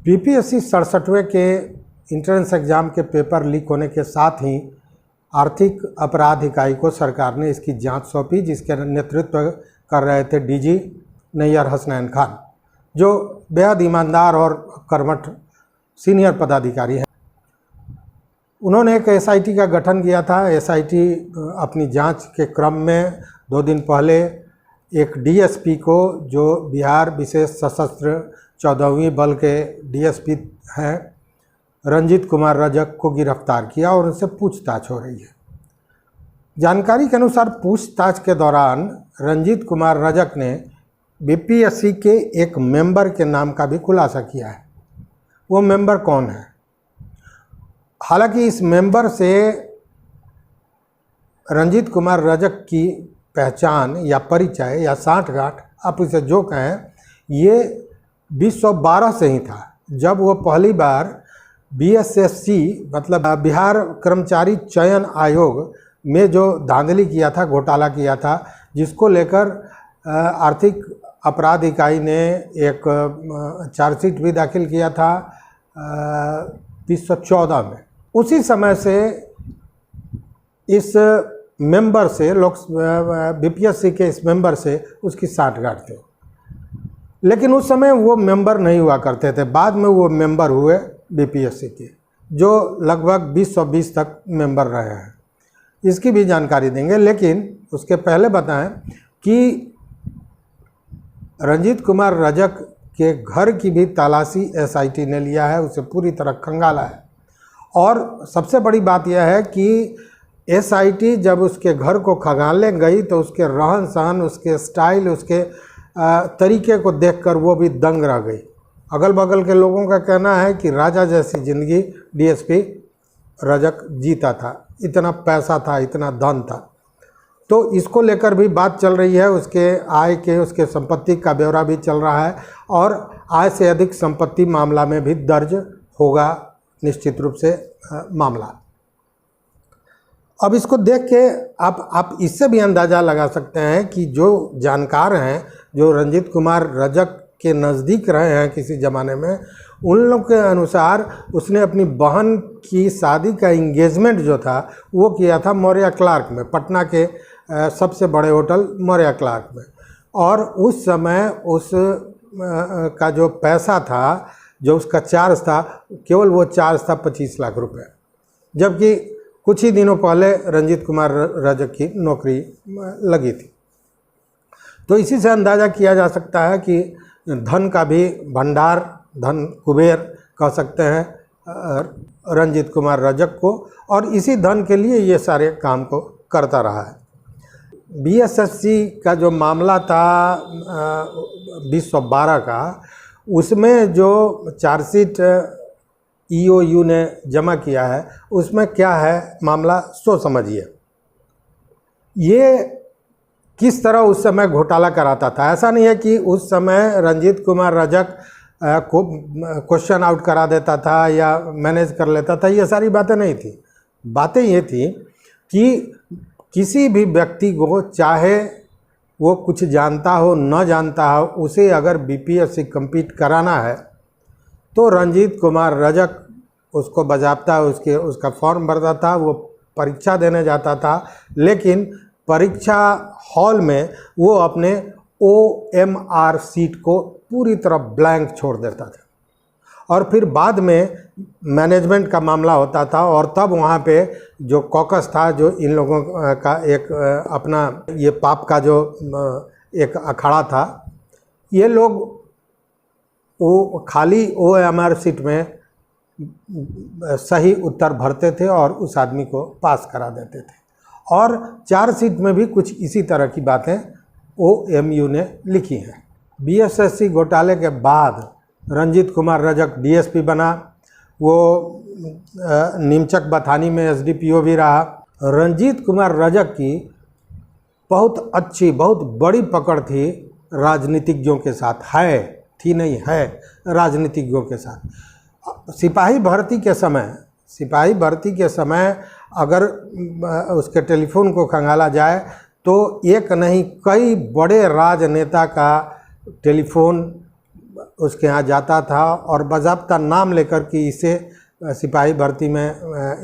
BPSC 67वें के entrance exam के paper leak होने के साथ ही आर्थिक अपराध इकाई को सरकार ने इसकी जांच सौंपी, जिसके नेतृत्व कर रहे थे डीजी नैयर हसनैन खान, जो बेहद ईमानदार और कर्मठ सीनियर पदाधिकारी हैं। उन्होंने एक एसआईटी का गठन किया था। एसआईटी अपनी जांच के क्रम में 2 दिन पहले एक डीएसपी को, जो बिहार विशेष सशस्त्र 14वीं बल के डीएसपी हैं, रंजीत कुमार रजक को गिरफ्तार किया और उनसे पूछताछ हो रही है। जानकारी के अनुसार पूछताछ के दौरान रंजीत कुमार रजक ने बीपीएससी के एक मेंबर के नाम का भी खुलासा किया है। वो मेंबर कौन है? हालांकि इस मेंबर से रंजीत कुमार रजक की पहचान या परिचय या साठगांठ, आप इसे जो कहें, ये 2012 से ही था, जब वो पहली बार बीएसएससी मतलब बिहार कर्मचारी चयन आयोग में जो धांधली किया था, घोटाला किया था, जिसको लेकर आर्थिक अपराध इकाई ने एक चार्जशीट भी दाखिल किया था 2014 में। उसी समय से इस मेंबर से बीपीएससी के इस मेंबर से उसकी साठगांठ थी, लेकिन उस समय वो मेंबर नहीं हुआ करते थे। बाद में वो मेंबर हुए बीपीएससी के, जो लगभग 2020 तक मेंबर रहे हैं। इसकी भी जानकारी देंगे, लेकिन उसके पहले बताएं कि रंजीत कुमार रजक के घर की भी तलाशी एसआईटी ने लिया है, उसे पूरी तरह खंगाला है। और सबसे बड़ी बात यह है कि एसआईटी जब उसके घर को खंगालने गई तो उसके रहन सहन, उसके स्टाइल, उसके तरीके को देखकर वो भी दंग रह गई। अगल बगल के लोगों का कहना है कि राजा जैसी ज़िंदगी डीएसपी रजक जीता था, इतना पैसा था, इतना धन था। तो इसको लेकर भी बात चल रही है। उसके आय के, उसके संपत्ति का ब्यौरा भी चल रहा है और आय से अधिक संपत्ति मामला में भी दर्ज होगा निश्चित रूप से मामला। अब इसको देख के आप इससे भी अंदाज़ा लगा सकते हैं कि जो जानकार हैं, जो रंजीत कुमार रजक के नज़दीक रहे हैं किसी ज़माने में, उन लोग के अनुसार उसने अपनी बहन की शादी का इंगेजमेंट जो था वो किया था मौर्य क्लार्क में, पटना के सबसे बड़े होटल मौर्य क्लार्क में। और उस समय उस का जो पैसा था, जो उसका चार्ज था, केवल वो चार्ज था 25 लाख रुपए, जबकि कुछ ही दिनों पहले रंजीत कुमार रजक की नौकरी लगी थी। तो इसी से अंदाज़ा किया जा सकता है कि धन का भी भंडार, धन कुबेर कह सकते हैं रंजीत कुमार रजक को, और इसी धन के लिए ये सारे काम को करता रहा है। बीएसएससी का जो मामला था 2012 का, उसमें जो चार्जशीट ईओयू ने जमा किया है, उसमें क्या है मामला सो समझिए। ये किस तरह उस समय घोटाला कराता था। ऐसा नहीं है कि उस समय रंजीत कुमार रजक को क्वेश्चन आउट करा देता था या मैनेज कर लेता था, ये सारी बातें नहीं थी। बातें ये थी कि किसी भी व्यक्ति को, चाहे वो कुछ जानता हो न जानता हो, उसे अगर बीपीएससी कम्पीट कराना है तो रंजीत कुमार रजक उसको बजाबता उसका फॉर्म भरता था, वो परीक्षा देने जाता था, लेकिन परीक्षा हॉल में वो अपने ओएमआर सीट को पूरी तरह ब्लैंक छोड़ देता था। और फिर बाद में मैनेजमेंट का मामला होता था, और तब वहाँ पे जो कॉकस था, जो इन लोगों का एक अपना ये पाप का जो एक अखाड़ा था, ये लोग वो खाली ओएमआर सीट में सही उत्तर भरते थे और उस आदमी को पास करा देते थे। और चार्जशीट में भी कुछ इसी तरह की बातें ओएमयू ने लिखी हैं। बीएसएससी घोटाले के बाद रंजीत कुमार रजक डीएसपी बना, वो नीमचक बथानी में एसडीपीओ भी रहा। रंजीत कुमार रजक की बहुत अच्छी, बहुत बड़ी पकड़ थी राजनीतिज्ञों के साथ, थी नहीं है राजनीतिज्ञों के साथ। सिपाही भर्ती के समय अगर उसके टेलीफोन को खंगाला जाए तो एक नहीं कई बड़े राजनेता का टेलीफोन उसके यहाँ जाता था और बाज़ाब्ता नाम लेकर कि इसे सिपाही भर्ती में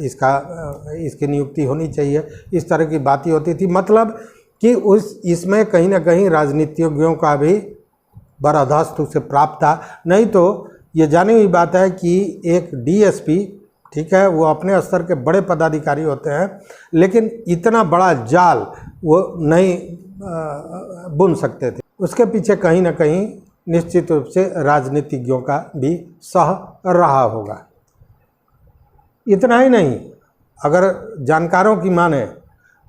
इसकी नियुक्ति होनी चाहिए, इस तरह की बातें होती थी। मतलब कि इसमें कहीं ना कहीं राजनीतिज्ञों का भी बर्दाश्त उसे प्राप्त था। नहीं तो ये जानी हुई बात है कि एक डीएसपी, ठीक है, वो अपने स्तर के बड़े पदाधिकारी होते हैं, लेकिन इतना बड़ा जाल वो नहीं बुन सकते थे। उसके पीछे कहीं ना कहीं निश्चित रूप से राजनीतिज्ञों का भी सह रहा होगा। इतना ही नहीं, अगर जानकारों की माने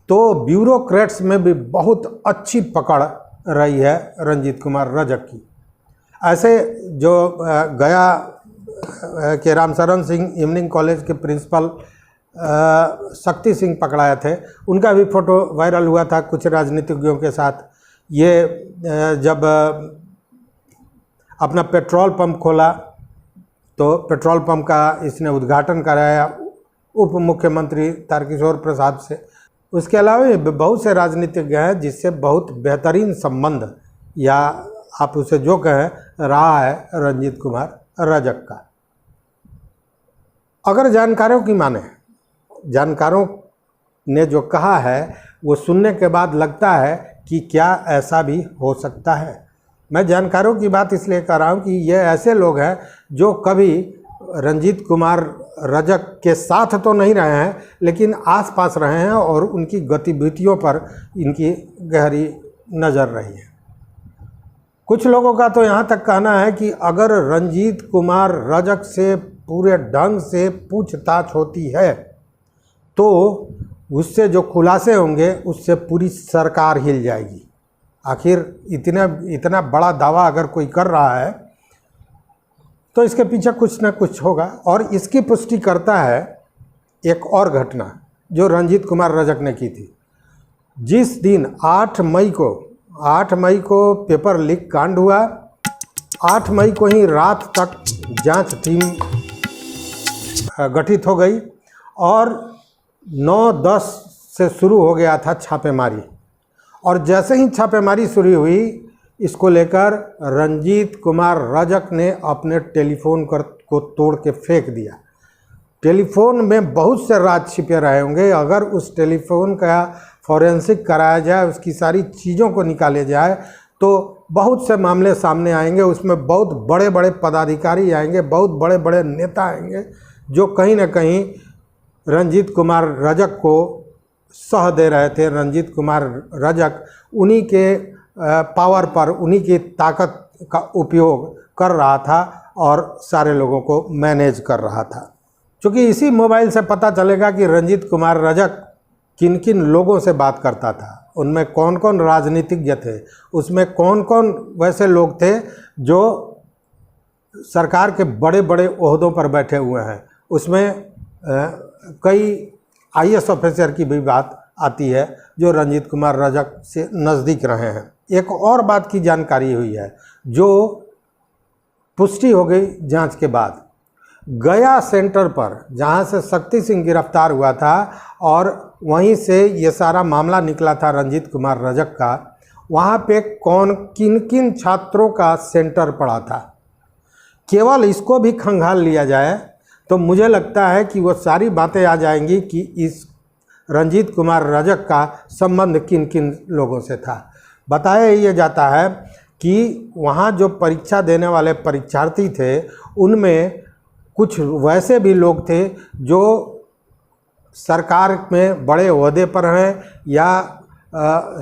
तो ब्यूरोक्रेट्स में भी बहुत अच्छी पकड़ रही है रंजीत कुमार रजक की। ऐसे जो गया के रामशरण सिंह इवनिंग कॉलेज के प्रिंसिपल शक्ति सिंह पकड़ाए थे, उनका भी फोटो वायरल हुआ था कुछ राजनीतिज्ञों के साथ। ये जब अपना पेट्रोल पंप खोला तो पेट्रोल पंप का इसने उद्घाटन कराया उप मुख्यमंत्री तारकिशोर प्रसाद से। उसके अलावा भी बहुत से राजनीतिज्ञ हैं जिससे बहुत बेहतरीन संबंध, या आप उसे जो कहें, रहा है रंजीत कुमार रजक का। अगर जानकारों की माने, जानकारों ने जो कहा है वो सुनने के बाद लगता है कि क्या ऐसा भी हो सकता है। मैं जानकारों की बात इसलिए कर रहा हूँ कि ये ऐसे लोग हैं जो कभी रंजीत कुमार रजक के साथ तो नहीं रहे हैं, लेकिन आसपास रहे हैं और उनकी गतिविधियों पर इनकी गहरी नज़र रही है। कुछ लोगों का तो यहाँ तक कहना है कि अगर रंजीत कुमार रजक से पूरे ढंग से पूछताछ होती है तो उससे जो खुलासे होंगे उससे पूरी सरकार हिल जाएगी। आखिर इतना बड़ा दावा अगर कोई कर रहा है तो इसके पीछे कुछ ना कुछ होगा। और इसकी पुष्टि करता है एक और घटना जो रंजीत कुमार रजक ने की थी। जिस दिन 8 मई को पेपर लीक कांड हुआ, 8 मई को ही रात तक जांच टीम गठित हो गई और 9-10 से शुरू हो गया था छापेमारी। और जैसे ही छापेमारी शुरू हुई, इसको लेकर रंजीत कुमार रजक ने अपने टेलीफोन को तोड़ के फेंक दिया। टेलीफोन में बहुत से राज छिपे रहे होंगे। अगर उस टेलीफोन का फॉरेंसिक कराया जाए, उसकी सारी चीज़ों को निकाले जाए तो बहुत से मामले सामने आएंगे। उसमें बहुत बड़े बड़े पदाधिकारी आएंगे, बहुत बड़े बड़े नेता आएंगे जो कहीं ना कहीं रंजीत कुमार रजक को सह दे रहे थे। रंजीत कुमार रजक उन्हीं के पावर पर, उन्हीं की ताकत का उपयोग कर रहा था और सारे लोगों को मैनेज कर रहा था। क्योंकि इसी मोबाइल से पता चलेगा कि रंजीत कुमार रजक किन किन लोगों से बात करता था, उनमें कौन कौन राजनीतिज्ञ थे, उसमें कौन कौन वैसे लोग थे जो सरकार के बड़े बड़े ओहदों पर बैठे हुए हैं। उसमें कई आईएएस ऑफिसर की भी बात आती है जो रंजीत कुमार रजक से नज़दीक रहे हैं। एक और बात की जानकारी हुई है जो पुष्टि हो गई जांच के बाद। गया सेंटर पर जहां से शक्ति सिंह गिरफ्तार हुआ था और वहीं से ये सारा मामला निकला था रंजीत कुमार रजक का, वहां पे किन किन छात्रों का सेंटर पड़ा था, केवल इसको भी खंगाल लिया जाए तो मुझे लगता है कि वो सारी बातें आ जाएंगी कि इस रंजीत कुमार रजक का संबंध किन किन लोगों से था। बताया ये जाता है कि वहाँ जो परीक्षा देने वाले परीक्षार्थी थे उनमें कुछ वैसे भी लोग थे जो सरकार में बड़े ओहदे पर हैं या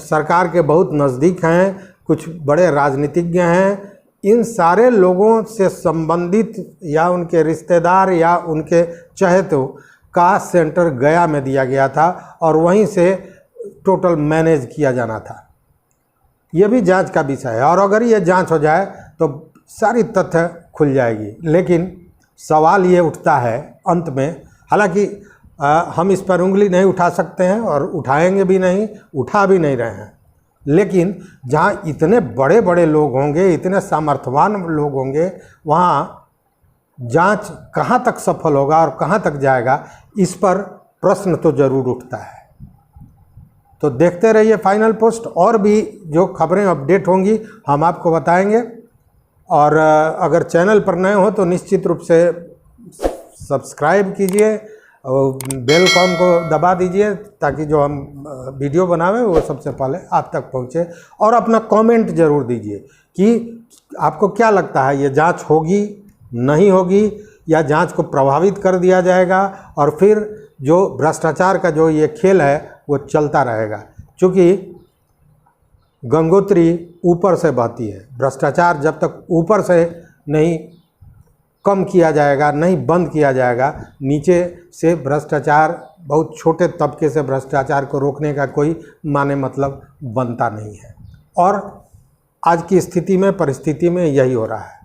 सरकार के बहुत नज़दीक हैं, कुछ बड़े राजनीतिज्ञ हैं। इन सारे लोगों से संबंधित या उनके रिश्तेदार या उनके चहेतों का सेंटर गया में दिया गया था और वहीं से टोटल मैनेज किया जाना था। यह भी जांच का विषय है और अगर ये जांच हो जाए तो सारी तथ्य खुल जाएगी। लेकिन सवाल ये उठता है अंत में, हालांकि हम इस पर उंगली नहीं उठा सकते हैं और उठाएंगे भी नहीं, उठा भी नहीं रहे हैं, लेकिन जहाँ इतने बड़े बड़े लोग होंगे, इतने सामर्थ्यवान लोग होंगे, वहाँ जांच कहाँ तक सफल होगा और कहाँ तक जाएगा, इस पर प्रश्न तो ज़रूर उठता है। तो देखते रहिए फाइनल पोस्ट, और भी जो खबरें अपडेट होंगी हम आपको बताएंगे। और अगर चैनल पर नए हो तो निश्चित रूप से सब्सक्राइब कीजिए और बेल कॉम को दबा दीजिए ताकि जो हम वीडियो बनावे वो सबसे पहले आप तक पहुंचे। और अपना कमेंट ज़रूर दीजिए कि आपको क्या लगता है, ये जांच होगी नहीं होगी, या जांच को प्रभावित कर दिया जाएगा और फिर जो भ्रष्टाचार का जो ये खेल है वो चलता रहेगा। क्योंकि गंगोत्री ऊपर से बहती है, भ्रष्टाचार जब तक ऊपर से नहीं कम किया जाएगा, नहीं बंद किया जाएगा, नीचे से भ्रष्टाचार, बहुत छोटे तबके से भ्रष्टाचार को रोकने का कोई माने मतलब बनता नहीं है। और आज की स्थिति में, परिस्थिति में यही हो रहा है।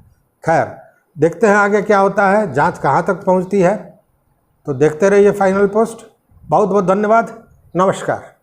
खैर, देखते हैं आगे क्या होता है, जांच कहाँ तक पहुँचती है। तो देखते रहिए फाइनल पोस्ट। बहुत बहुत धन्यवाद, नमस्कार।